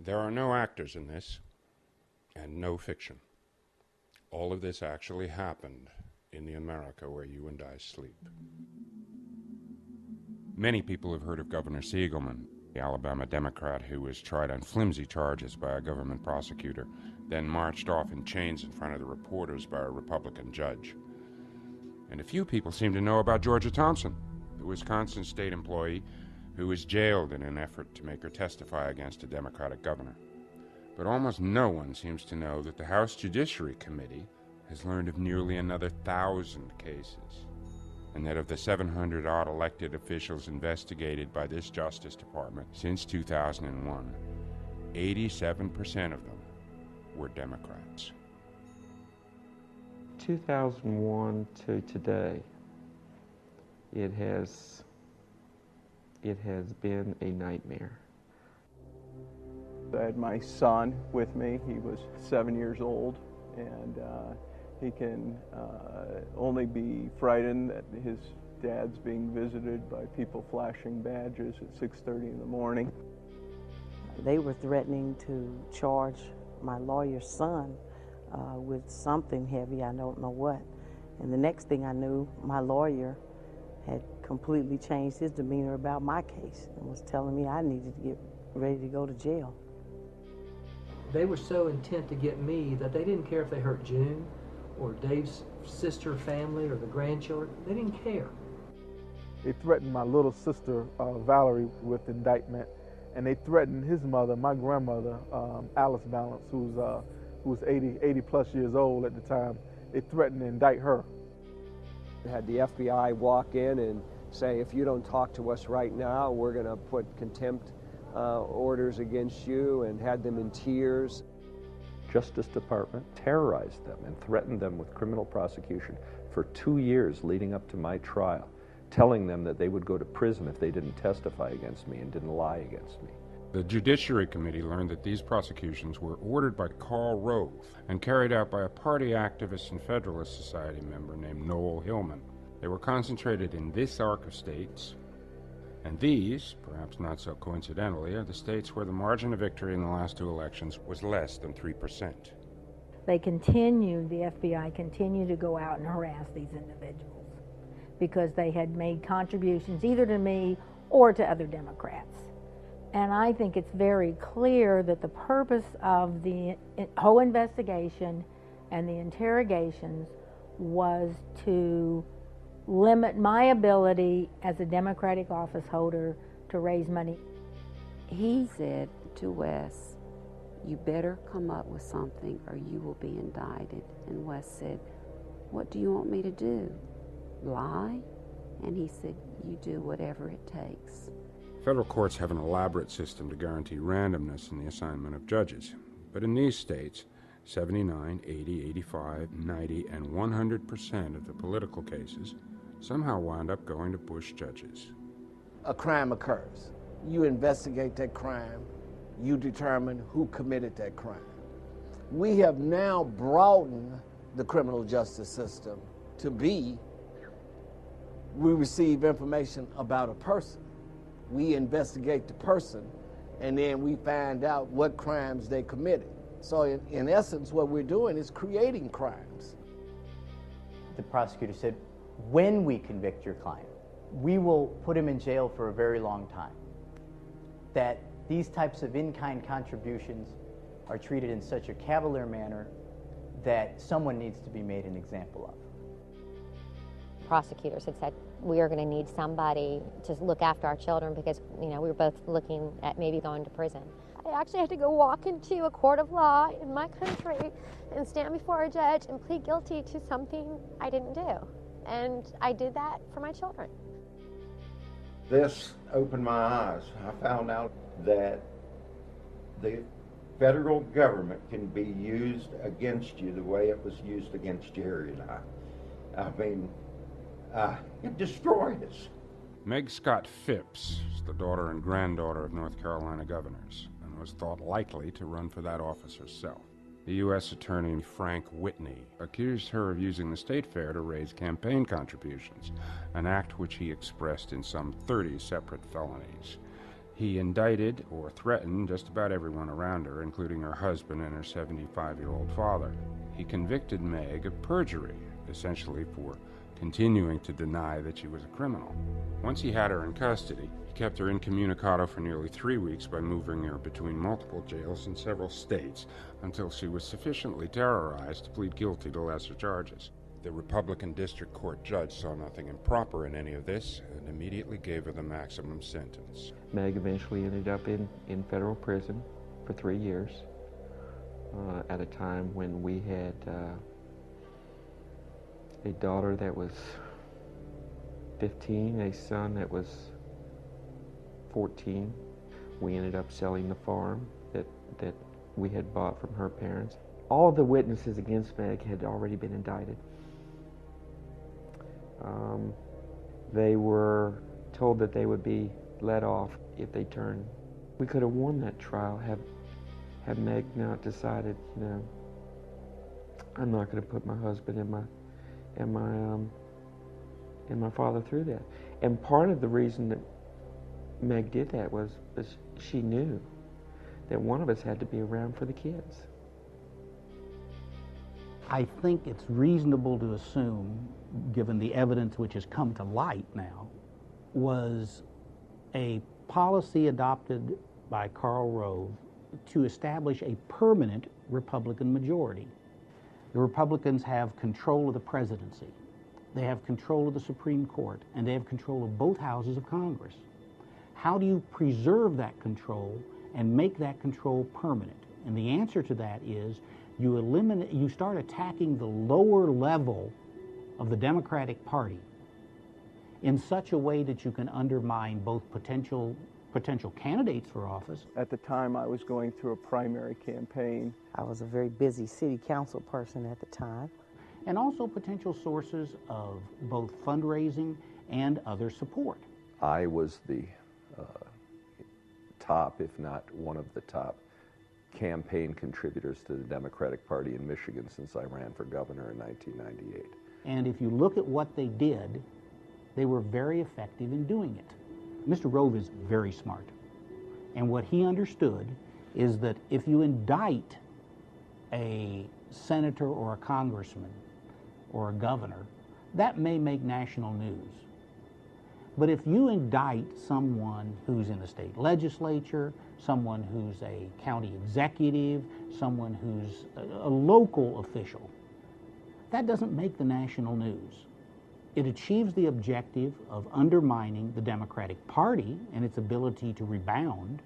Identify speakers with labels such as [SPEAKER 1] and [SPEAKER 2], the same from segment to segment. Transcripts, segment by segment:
[SPEAKER 1] There are no actors in this, and no fiction. All of this actually happened in the America where you and I sleep. Many people have heard of Governor Siegelman, the Alabama Democrat who was tried on flimsy charges by a government prosecutor, then marched off in chains in front of the reporters by a Republican judge. And a few people seem to know about Georgia Thompson, the Wisconsin state employee who was jailed in an effort to make her testify against a Democratic governor. But almost no one seems to know that the House Judiciary Committee has learned of nearly another 1,000 cases, and that of the 700-odd elected officials investigated by this Justice Department since 2001, 87% of them were Democrats.
[SPEAKER 2] 2001 to today, it has been a nightmare.
[SPEAKER 3] I had my son with me. He was 7 years old, and he can only be frightened that his dad's being visited by people flashing badges at 6:30 in the morning.
[SPEAKER 4] They were threatening to charge my lawyer's son with something heavy, I don't know what. And the next thing I knew, my lawyer had completely changed his demeanor about my case and was telling me I needed to get ready to go to jail.
[SPEAKER 5] They were so intent to get me that they didn't care if they hurt June or Dave's sister family or the grandchildren. They didn't care.
[SPEAKER 6] They threatened my little sister, Valerie, with indictment, and they threatened his mother, my grandmother, Alice Valance, who was 80 plus years old at the time. They threatened to indict her.
[SPEAKER 7] They had the FBI walk in and say, if you don't talk to us right now, we're going to put contempt orders against you, and had them in tears.
[SPEAKER 8] Justice Department terrorized them and threatened them with criminal prosecution for 2 years leading up to my trial, telling them that they would go to prison if they didn't testify against me and didn't lie against me.
[SPEAKER 1] The Judiciary Committee learned that these prosecutions were ordered by Karl Rove and carried out by a party activist and Federalist Society member named Noel Hillman. They were concentrated in this arc of states, and these, perhaps not so coincidentally, are the states where the margin of victory in the last two elections was less than 3%.
[SPEAKER 9] The FBI continued to go out and harass these individuals because they had made contributions either to me or to other Democrats. And I think it's very clear that the purpose of the whole investigation and the interrogations was to limit my ability as a Democratic office holder to raise money.
[SPEAKER 10] He said to Wes, you better come up with something or you will be indicted. And Wes said, what do you want me to do? Lie? And he said, you do whatever it takes.
[SPEAKER 1] Federal courts have an elaborate system to guarantee randomness in the assignment of judges. But in these states, 79, 80, 85, 90, and 100% of the political cases somehow wound up going to Bush judges.
[SPEAKER 11] A crime occurs. You investigate that crime. You determine who committed that crime. We have now broadened the criminal justice system to be, we receive information about a person. We investigate the person, and then we find out what crimes they committed. So in essence, what we're doing is creating crimes.
[SPEAKER 12] The prosecutor said, when we convict your client, we will put him in jail for a very long time. That these types of in-kind contributions are treated in such a cavalier manner that someone needs to be made an example of.
[SPEAKER 13] Prosecutors had said, we are going to need somebody to look after our children because, we were both looking at maybe going to prison. I actually had to go walk into a court of law in my country and stand before a judge and plead guilty to something I didn't do. And I did that for my children.
[SPEAKER 14] This opened my eyes. I found out that the federal government can be used against you the way it was used against Jerry and I. I mean, it destroyed us.
[SPEAKER 1] Meg Scott Phipps is the daughter and granddaughter of North Carolina governors and was thought likely to run for that office herself. The U.S. Attorney Frank Whitney accused her of using the state fair to raise campaign contributions, an act which he expressed in some 30 separate felonies. He indicted or threatened just about everyone around her, including her husband and her 75-year-old father. He convicted Meg of perjury, essentially for continuing to deny that she was a criminal. Once he had her in custody, he kept her incommunicado for nearly 3 weeks by moving her between multiple jails in several states until she was sufficiently terrorized to plead guilty to lesser charges. The Republican District Court judge saw nothing improper in any of this and immediately gave her the maximum sentence.
[SPEAKER 2] Meg eventually ended up in federal prison for 3 years at a time when we had a daughter that was 15, a son that was 14. We ended up selling the farm that we had bought from her parents. All of the witnesses against Meg had already been indicted. They were told that they would be let off if they turned. We could have won that trial had Meg not decided, I'm not going to put my husband and my father through that. And part of the reason that Meg did that was she knew that one of us had to be around for the kids.
[SPEAKER 15] I think it's reasonable to assume, given the evidence which has come to light now, was a policy adopted by Karl Rove to establish a permanent Republican majority. The Republicans have control of the presidency, they have control of the Supreme Court, and they have control of both houses of Congress. How do you preserve that control and make that control permanent? And the answer to that is you start attacking the lower level of the Democratic Party in such a way that you can undermine both potential candidates for office.
[SPEAKER 3] At the time, I was going through a primary campaign.
[SPEAKER 4] I was a very busy city council person at the time.
[SPEAKER 15] And also potential sources of both fundraising and other support.
[SPEAKER 8] I was the top, if not one of the top, campaign contributors to the Democratic Party in Michigan since I ran for governor in 1998.
[SPEAKER 15] And if you look at what they did, they were very effective in doing it. Mr. Rove is very smart. And what he understood is that if you indict a senator or a congressman or a governor, that may make national news. But if you indict someone who's in the state legislature, someone who's a county executive, someone who's a local official, that doesn't make the national news. It achieves the objective of undermining the Democratic Party and its ability to rebound.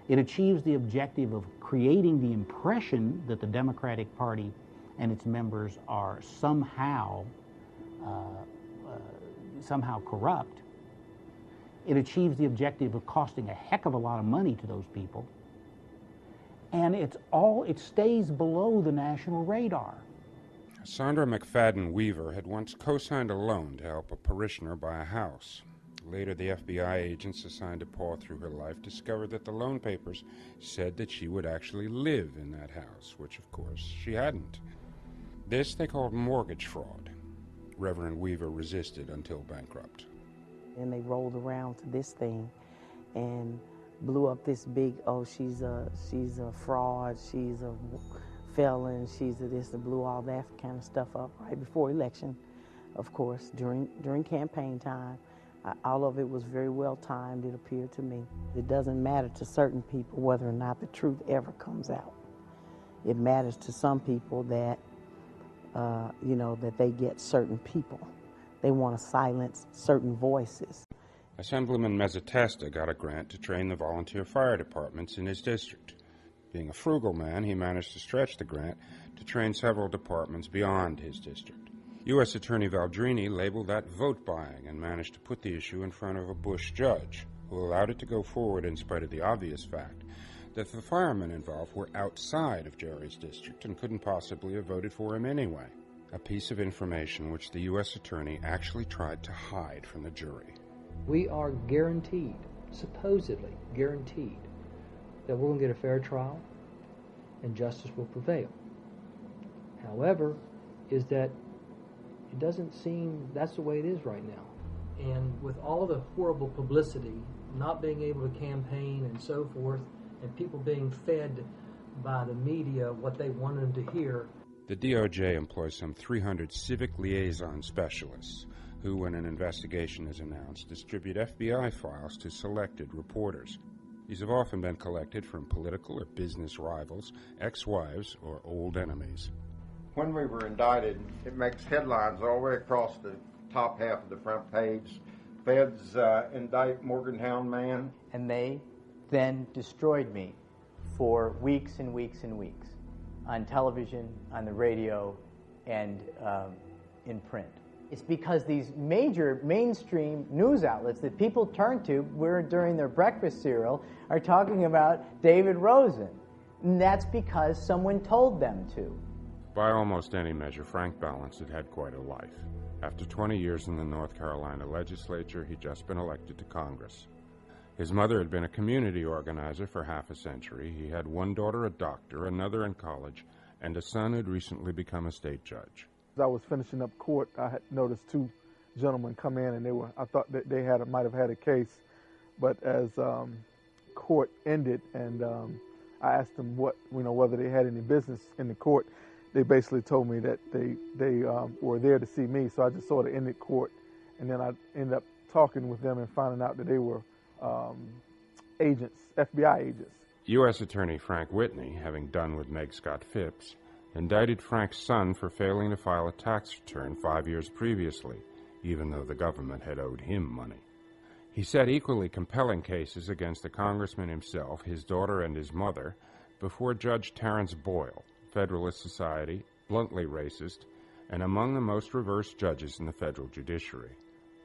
[SPEAKER 15] It achieves the objective of creating the impression that the Democratic Party and its members are somehow corrupt. It achieves the objective of costing a heck of a lot of money to those people. And it stays below the national radar.
[SPEAKER 1] Sandra McFadden Weaver had once co-signed a loan to help a parishioner buy a house. Later, the FBI agents assigned to paw through her life discovered that the loan papers said that she would actually live in that house, which of course she hadn't. This they called mortgage fraud. Reverend Weaver resisted until bankrupt.
[SPEAKER 4] And they rolled around to this thing and blew up this big, she's a fraud, she's a felon, she's a this, and blew all that kind of stuff up right before election, of course, during campaign time. All of it was very well timed, it appeared to me. It doesn't matter to certain people whether or not the truth ever comes out. It matters to some people that, that they get certain people. They want to silence certain voices.
[SPEAKER 1] Assemblyman Mezzatesta got a grant to train the volunteer fire departments in his district. Being a frugal man, he managed to stretch the grant to train several departments beyond his district. U.S. Attorney Valdrini labeled that vote buying and managed to put the issue in front of a Bush judge, who allowed it to go forward in spite of the obvious fact that the firemen involved were outside of Jerry's district and couldn't possibly have voted for him anyway. A piece of information which the U.S. Attorney actually tried to hide from the jury.
[SPEAKER 5] We are guaranteed, supposedly guaranteed, that we're going to get a fair trial and justice will prevail. However, is that it doesn't seem that's the way it is right now. And with all the horrible publicity not being able to campaign and so forth, and people being fed by the media what they wanted them to hear.
[SPEAKER 1] The DOJ employs some 300 civic liaison specialists who, when an investigation is announced, distribute FBI files to selected reporters. These have often been collected from political or business rivals, ex-wives, or old enemies.
[SPEAKER 14] When we were indicted, it makes headlines all the way across the top half of the front page. Feds indict Morgantown man.
[SPEAKER 12] And they then destroyed me for weeks and weeks and weeks on television, on the radio, and in print. It's because these major mainstream news outlets that people turn to during their breakfast cereal are talking about David Rosen. And that's because someone told them to.
[SPEAKER 1] By almost any measure, Frank Balance had quite a life. After 20 years in the North Carolina legislature, he'd just been elected to Congress. His mother had been a community organizer for half a century. He had one daughter a doctor, another in college, and a son who'd recently become a state judge.
[SPEAKER 6] As I was finishing up court, I had noticed two gentlemen come in, and I thought that they might have had a case. But as court ended, and I asked them whether they had any business in the court, they basically told me that they were there to see me. So I just sort of ended court, and then I ended up talking with them and finding out that they were agents, FBI agents.
[SPEAKER 1] U.S. Attorney Frank Whitney, having done with Meg Scott Phipps, indicted Frank's son for failing to file a tax return 5 years previously, even though the government had owed him money. He set equally compelling cases against the congressman himself, his daughter, and his mother before Judge Terrence Boyle, Federalist Society, bluntly racist, and among the most reverse judges in the federal judiciary.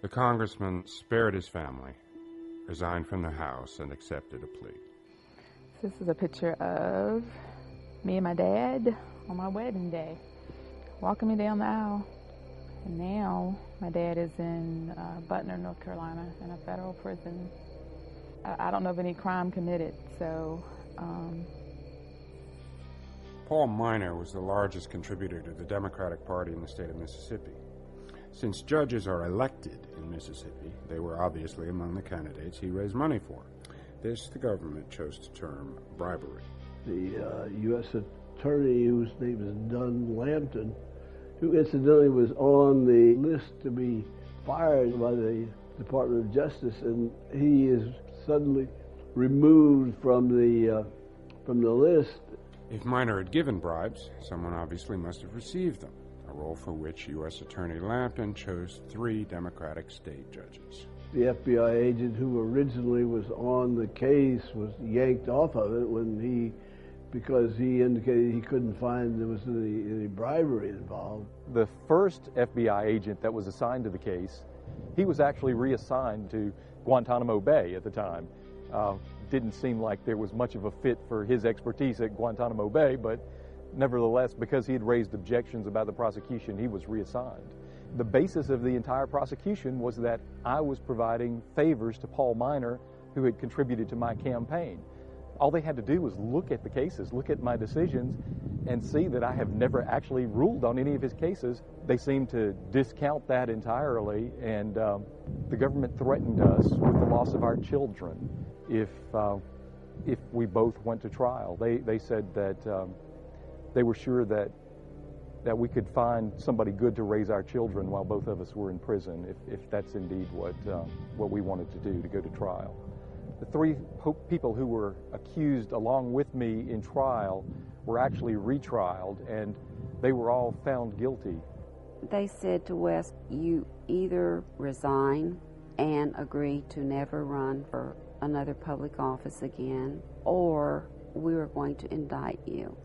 [SPEAKER 1] The congressman spared his family, resigned from the House, and accepted a plea.
[SPEAKER 16] This is a picture of me and my dad on my wedding day, walking me down the aisle. And now my dad is in Butner, North Carolina, in a federal prison. I don't know of any crime committed, so...
[SPEAKER 1] Paul Miner was the largest contributor to the Democratic Party in the state of Mississippi. Since judges are elected in Mississippi, they were obviously among the candidates he raised money for. This the government chose to term bribery.
[SPEAKER 17] The U.S. attorney, whose name is Dunn Lampton, who incidentally was on the list to be fired by the Department of Justice, and he is suddenly removed from the list.
[SPEAKER 1] If Miner had given bribes, someone obviously must have received them, a role for which U.S. Attorney Lampton chose 3 Democratic state judges.
[SPEAKER 17] The FBI agent who originally was on the case was yanked off of it because he indicated he couldn't find there was any bribery involved.
[SPEAKER 18] The first FBI agent that was assigned to the case, he was actually reassigned to Guantanamo Bay at the time. Didn't seem like there was much of a fit for his expertise at Guantanamo Bay, but nevertheless, because he had raised objections about the prosecution, he was reassigned. The basis of the entire prosecution was that I was providing favors to Paul Miner, who had contributed to my campaign. All they had to do was look at the cases, look at my decisions, and see that I have never actually ruled on any of his cases. They seemed to discount that entirely, and the government threatened us with the loss of our children if we both went to trial. They said that they were sure that we could find somebody good to raise our children while both of us were in prison, if that's indeed what we wanted to do, to go to trial. The 3 people who were accused along with me in trial were actually retrialed, and they were all found guilty.
[SPEAKER 10] They said to Wes, you either resign and agree to never run for another public office again, or we are going to indict you.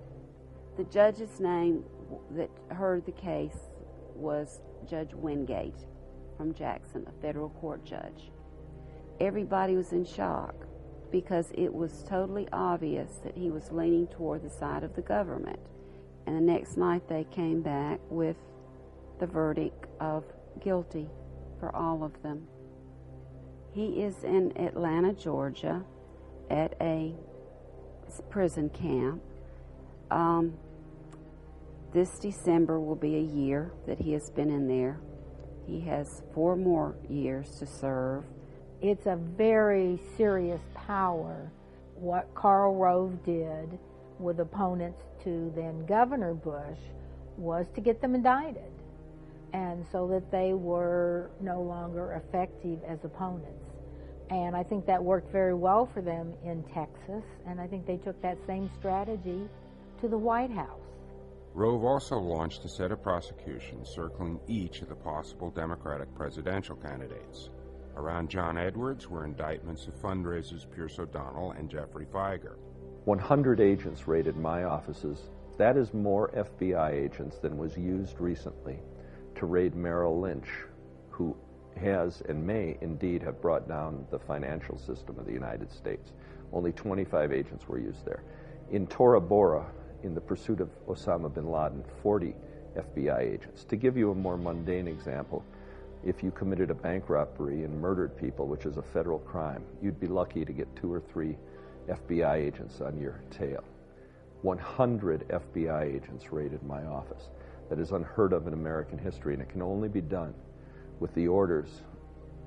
[SPEAKER 10] The judge's name that heard the case was Judge Wingate from Jackson, a federal court judge. Everybody was in shock because it was totally obvious that he was leaning toward the side of the government. And the next night they came back with the verdict of guilty for all of them. He is in Atlanta, Georgia, at a prison camp. This December will be a year that he has been in there. He has 4 more years to serve.
[SPEAKER 9] It's a very serious power. What Karl Rove did with opponents to then Governor Bush was to get them indicted, and so that they were no longer effective as opponents. And I think that worked very well for them in Texas, and I think they took that same strategy to the White House.
[SPEAKER 1] Rove also launched a set of prosecutions circling each of the possible Democratic presidential candidates. Around John Edwards were indictments of fundraisers Pierce O'Donnell and Jeffrey Feiger.
[SPEAKER 8] 100 agents raided my offices. That is more FBI agents than was used recently to raid Merrill Lynch, who has and may indeed have brought down the financial system of the United States. Only 25 agents were used there. In Tora Bora, in the pursuit of Osama bin Laden, 40 FBI agents. To give you a more mundane example, if you committed a bank robbery and murdered people, which is a federal crime, you'd be lucky to get 2 or 3 FBI agents on your tail. 100 FBI agents raided my office. That is unheard of in American history, and it can only be done with the orders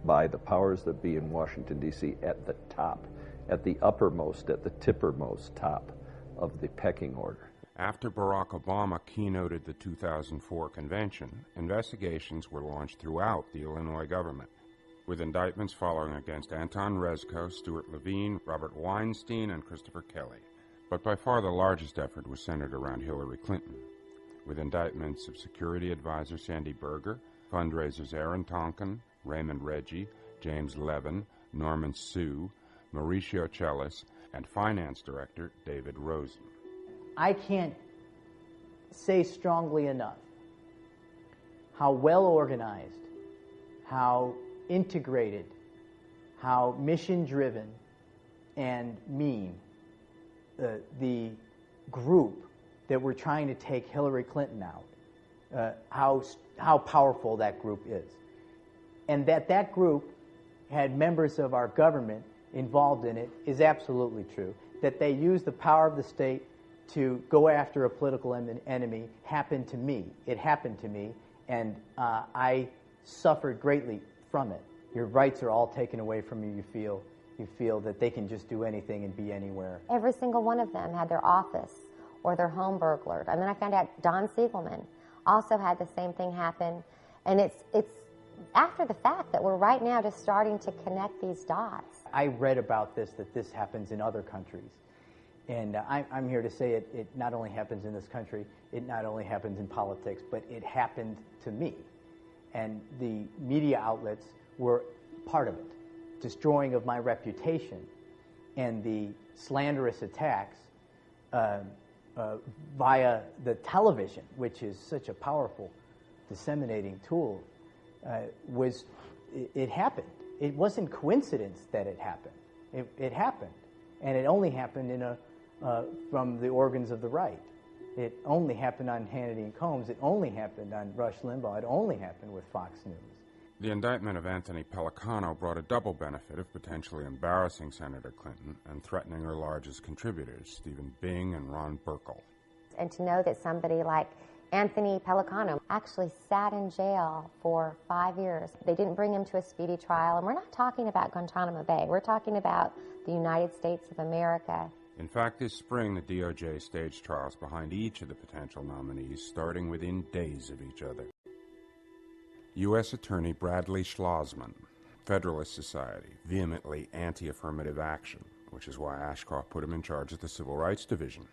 [SPEAKER 8] by the powers that be in Washington, D.C. at the top, at the uppermost, at the tippermost top of the pecking order.
[SPEAKER 1] After Barack Obama keynoted the 2004 convention, investigations were launched throughout the Illinois government, with indictments following against Anton Rezko, Stuart Levine, Robert Weinstein, and Christopher Kelly. But by far the largest effort was centered around Hillary Clinton, with indictments of security advisor Sandy Berger, fundraisers Aaron Tonkin, Raymond Reggie, James Levin, Norman Sue, Mauricio Celis, and finance director David Rosen.
[SPEAKER 12] I can't say strongly enough how well organized, how integrated, how mission driven and mean the group that were trying to take Hillary Clinton out, how powerful that group is. And that group had members of our government involved in it is absolutely true. That they used the power of the state to go after a political enemy happened to me. It happened to me, and I suffered greatly from it. Your rights are all taken away from you. You feel that they can just do anything and be anywhere.
[SPEAKER 13] Every single one of them had their office or their home burglared. I mean, I found out Don Siegelman also had the same thing happen, and it's after the fact that we're right now just starting to connect these dots.
[SPEAKER 12] I read about this, that this happens in other countries. And I'm here to say it not only happens in this country, it not only happens in politics, but it happened to me. And the media outlets were part of it. Destroying of my reputation and the slanderous attacks via the television, which is such a powerful disseminating tool, it happened. It wasn't coincidence that it happened. It happened, and it only happened from the organs of the right. It only happened on Hannity and Combs. It only happened on Rush Limbaugh. It only happened with Fox News.
[SPEAKER 1] The indictment of Anthony Pellicano brought a double benefit of potentially embarrassing Senator Clinton and threatening her largest contributors, Stephen Bing and Ron Burkle.
[SPEAKER 13] And to know that somebody like Anthony Pellicano actually sat in jail for 5 years. They didn't bring him to a speedy trial, and we're not talking about Guantanamo Bay. We're talking about the United States of America.
[SPEAKER 1] In fact, this spring, the DOJ staged trials behind each of the potential nominees, starting within days of each other. U.S. Attorney Bradley Schlossman, Federalist Society, vehemently anti-affirmative action, which is why Ashcroft put him in charge of the Civil Rights Division.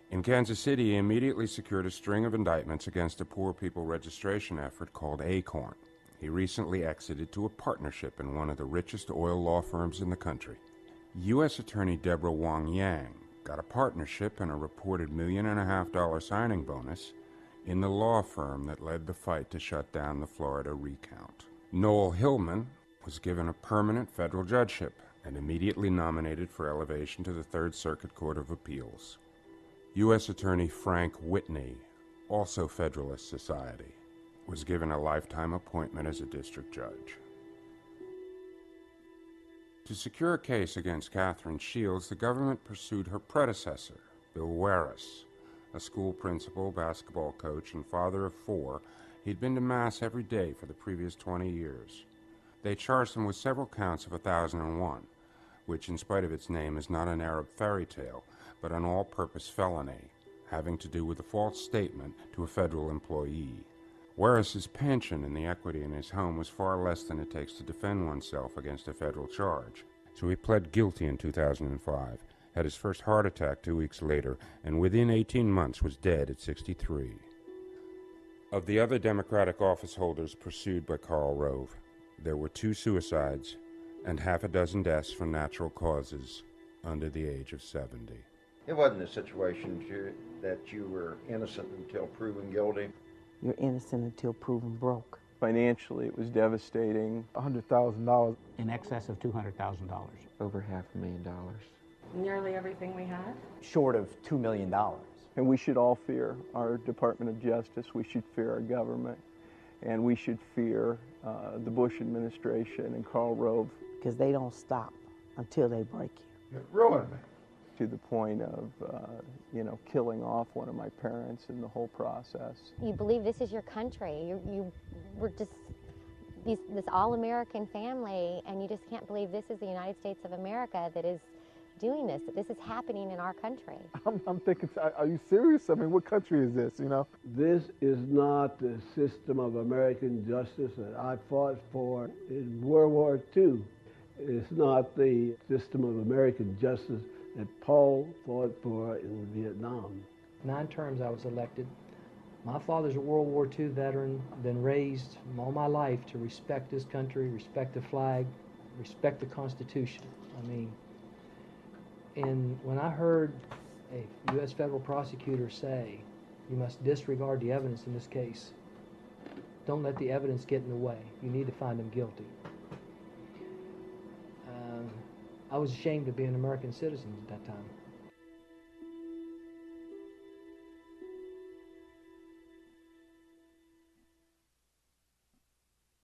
[SPEAKER 1] In Kansas City, he immediately secured a string of indictments against a poor people registration effort called ACORN. He recently exited to a partnership in one of the richest oil law firms in the country. U.S. Attorney Deborah Wong Yang got a partnership and a reported $1.5 million signing bonus in the law firm that led the fight to shut down the Florida recount. Noel Hillman was given a permanent federal judgeship and immediately nominated for elevation to the Third Circuit Court of Appeals. U.S. Attorney Frank Whitney, also Federalist Society, was given a lifetime appointment as a district judge. To secure a case against Catherine Shields, the government pursued her predecessor, Bill Waris. A school principal, basketball coach, and father of 4, he'd been to Mass every day for the previous 20 years. They charged him with several counts of 1001, which, in spite of its name, is not an Arab fairy tale, but an all-purpose felony, having to do with a false statement to a federal employee. Whereas his pension and the equity in his home was far less than it takes to defend oneself against a federal charge. So he pled guilty in 2005, had his first heart attack 2 weeks later, and within 18 months was dead at 63. Of the other Democratic office holders pursued by Karl Rove, there were 2 suicides and half a dozen deaths from natural causes under the age of 70.
[SPEAKER 14] It wasn't a situation that you were innocent until proven guilty.
[SPEAKER 4] You're innocent until proven broke.
[SPEAKER 3] Financially, it was devastating.
[SPEAKER 6] $100,000.
[SPEAKER 15] In excess of $200,000.
[SPEAKER 2] Over $500,000.
[SPEAKER 19] Nearly everything we had.
[SPEAKER 12] Short of $2 million.
[SPEAKER 3] And we should all fear our Department of Justice. We should fear our government. And we should fear the Bush administration and Karl Rove.
[SPEAKER 4] Because they don't stop until they break you.
[SPEAKER 14] It ruined me.
[SPEAKER 3] To the point of, killing off one of my parents in the whole process.
[SPEAKER 13] You believe this is your country. You were just this all-American family, and you just can't believe this is the United States of America that is doing this, that this is happening in our country.
[SPEAKER 6] I'm thinking, are you serious? I mean, what country is this,
[SPEAKER 17] This is not the system of American justice that I fought for in World War II. It's not the system of American justice that Paul fought for in Vietnam.
[SPEAKER 5] 9 terms I was elected. My father's a World War II veteran, been raised all my life to respect this country, respect the flag, respect the Constitution. And when I heard a U.S. federal prosecutor say, you must disregard the evidence in this case, don't let the evidence get in the way, you need to find them guilty. I was ashamed to be an American citizen at that time.